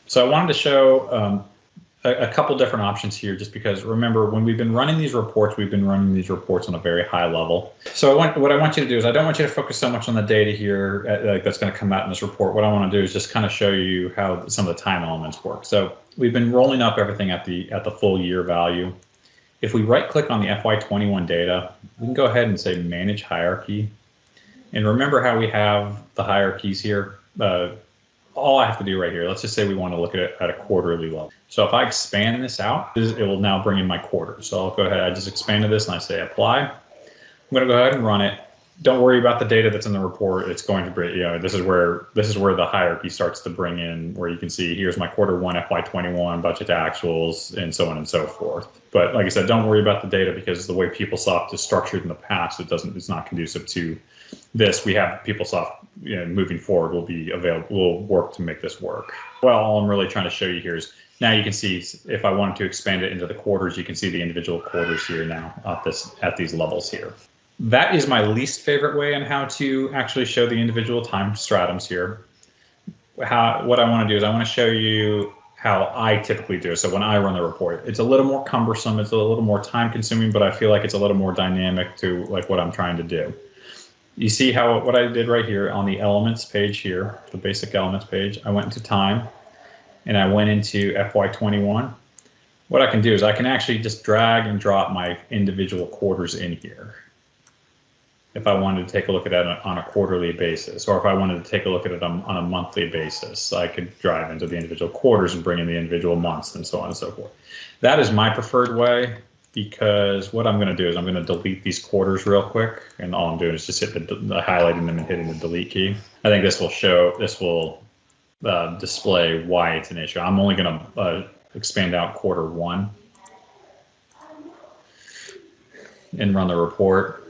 So I wanted to show a couple different options here, just because remember, when we've been running these reports, we've been running these reports on a very high level. So what I want you to do is, I don't want you to focus so much on the data here that's going to come out in this report. What I want to do is just kind of show you how some of the time elements work. So we've been rolling up everything at the full year value. If we right click on the FY21 data, we can go ahead and say manage hierarchy. And remember how we have the hierarchies here. All I have to do right here, let's just say we want to look at it at a quarterly level. So if I expand this out, it will now bring in my quarter. So I'll go ahead, I just expanded this and I say apply. I'm going to go ahead and run it. Don't worry about the data that's in the report. It's going to bring, this is where the hierarchy starts to bring in, where you can see here's my Q1 FY21 budget to actuals and so on and so forth. But like I said, don't worry about the data, because the way PeopleSoft is structured in the past, it's not conducive to this. We have PeopleSoft, moving forward will work to make this work. Well, all I'm really trying to show you here is, now you can see, if I wanted to expand it into the quarters, you can see the individual quarters here now at these levels here. That is my least favorite way on how to actually show the individual time stratums here. What I want to do is I want to show you how I typically do it. So when I run the report, it's a little more cumbersome, it's a little more time consuming, but I feel like it's a little more dynamic to like what I'm trying to do. You see what I did right here on the elements page here, the basic elements page. I went into time and I went into FY21. What I can do is I can actually just drag and drop my individual quarters in here. If I wanted to take a look at it on a quarterly basis, or if I wanted to take a look at it on a monthly basis, I could drive into the individual quarters and bring in the individual months and so on and so forth. That is my preferred way, because what I'm going to do is I'm going to delete these quarters real quick, and all I'm doing is just hit highlighting them and hitting the delete key. I think this will display why it's an issue. I'm only going to expand out Q1 and run the report,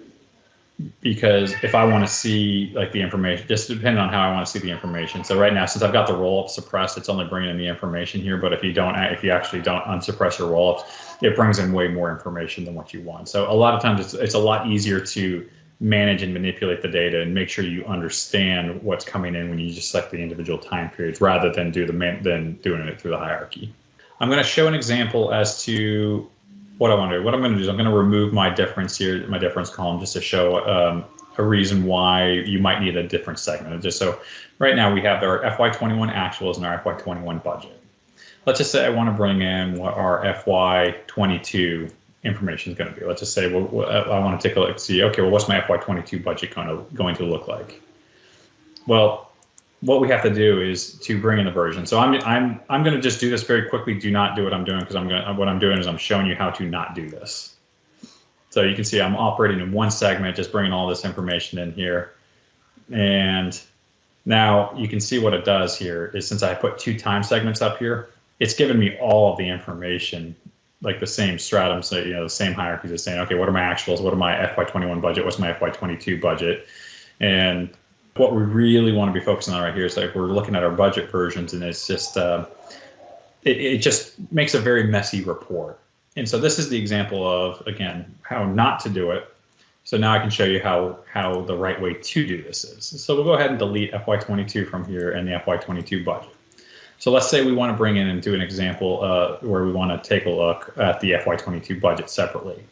because if I want to see like the information, just depending on how I want to see the information. So right now, since I've got the roll-up suppressed, it's only bringing in the information here. But if you actually don't unsuppress your roll-ups, it brings in way more information than what you want. So a lot of times it's a lot easier to manage and manipulate the data and make sure you understand what's coming in when you just select the individual time periods, rather than doing it through the hierarchy. I'm going to show an example as to what I want to do. What I'm going to do is I'm going to remove my difference here, my difference column, just to show a reason why you might need a different segment. Just so right now we have our FY21 actuals and our FY21 budget. Let's just say I want to bring in what our FY22 information is going to be. Let's just say, well, I want to take a look, see, okay, well, what's my FY22 budget going to look like? Well, what we have to do is to bring in the version. So I'm going to just do this very quickly. Do not do what I'm doing, because what I'm doing is I'm showing you how to not do this. So you can see I'm operating in one segment, just bringing all this information in here. And now you can see what it does here is, since I put 2 time segments up here, it's given me all of the information, like the same stratum, so the same hierarchies is saying, okay, what are my actuals? What are my FY21 budget? What's my FY22 budget? And what we really want to be focusing on right here is, like, we're looking at our budget versions, and it's just it just makes a very messy report. And so this is the example of, again, how not to do it. So now I can show you how the right way to do this is. So we'll go ahead and delete FY22 from here and the FY22 budget. So let's say we want to bring in and do an example where we want to take a look at the FY22 budget separately.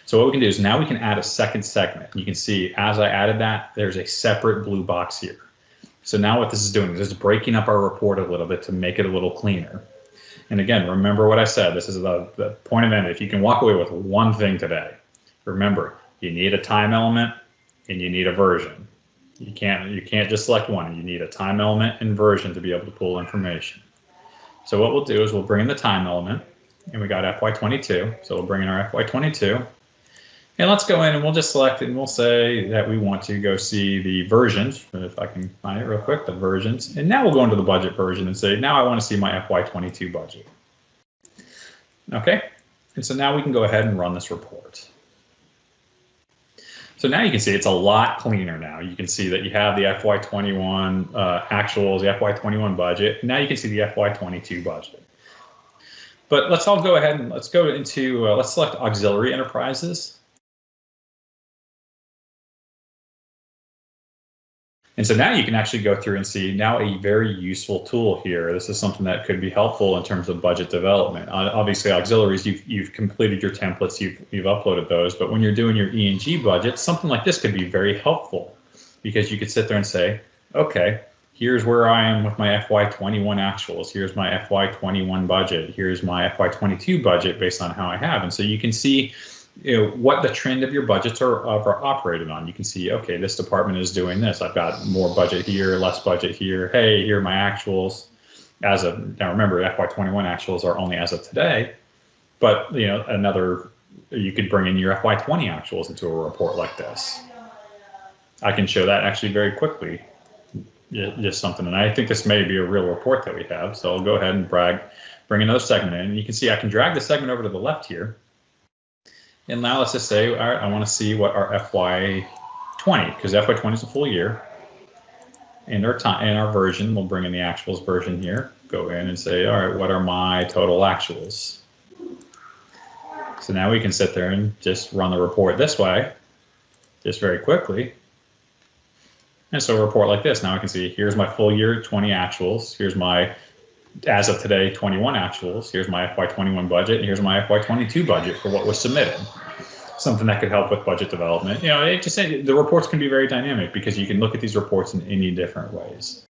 So what we can do is now we can add a second segment. You can see as I added that, there's a separate blue box here. So now what this is doing is it's breaking up our report a little bit to make it a little cleaner. And again, remember what I said, this is the point of end. If you can walk away with one thing today, remember, you need a time element and you need a version. You can't just select one. You need a time element and version to be able to pull information. So what we'll do is we'll bring in the time element, and we got FY22. So we'll bring in our FY22. And let's go in and we'll just select it, and we'll say that we want to go see the versions, if I can find it real quick, the versions. And now we'll go into the budget version and say, now I want to see my FY22 budget. Okay, and so now we can go ahead and run this report. So now you can see it's a lot cleaner now. You can see that you have the FY21 actuals, the FY21 budget. Now you can see the FY22 budget. But let's all go ahead and let's go into, let's select auxiliary enterprises. And so now you can actually go through and see now a very useful tool here. This is something that could be helpful in terms of budget development. Obviously, auxiliaries, you've completed your templates, you've uploaded those. But when you're doing your E&G budget, something like this could be very helpful because you could sit there and say, okay, here's where I am with my FY21 actuals. Here's my FY21 budget. Here's my FY22 budget based on how I have. And so you can see what the trend of your budgets are operated on. You can see, okay, this department is doing this. I've got more budget here, less budget here. Hey, here are my actuals as of now. Remember, FY21 actuals are only as of today, but you could bring in your FY20 actuals into a report like this. I can show that actually very quickly. Just something, and I think this may be a real report that we have. So I'll go ahead and bring another segment in, and you can see I can drag the segment over to the left here. And now let's just say, all right, I want to see what our FY20, because FY20 is a full year. And our version, we'll bring in the actuals version here, go in and say, all right, what are my total actuals? So now we can sit there and just run the report this way, just very quickly. And so a report like this, now I can see, here's my full year 20 actuals, here's my as of today, 21 actuals. Here's my FY21 budget. And here's my FY22 budget for what was submitted. Something that could help with budget development. The reports can be very dynamic because you can look at these reports in any different ways.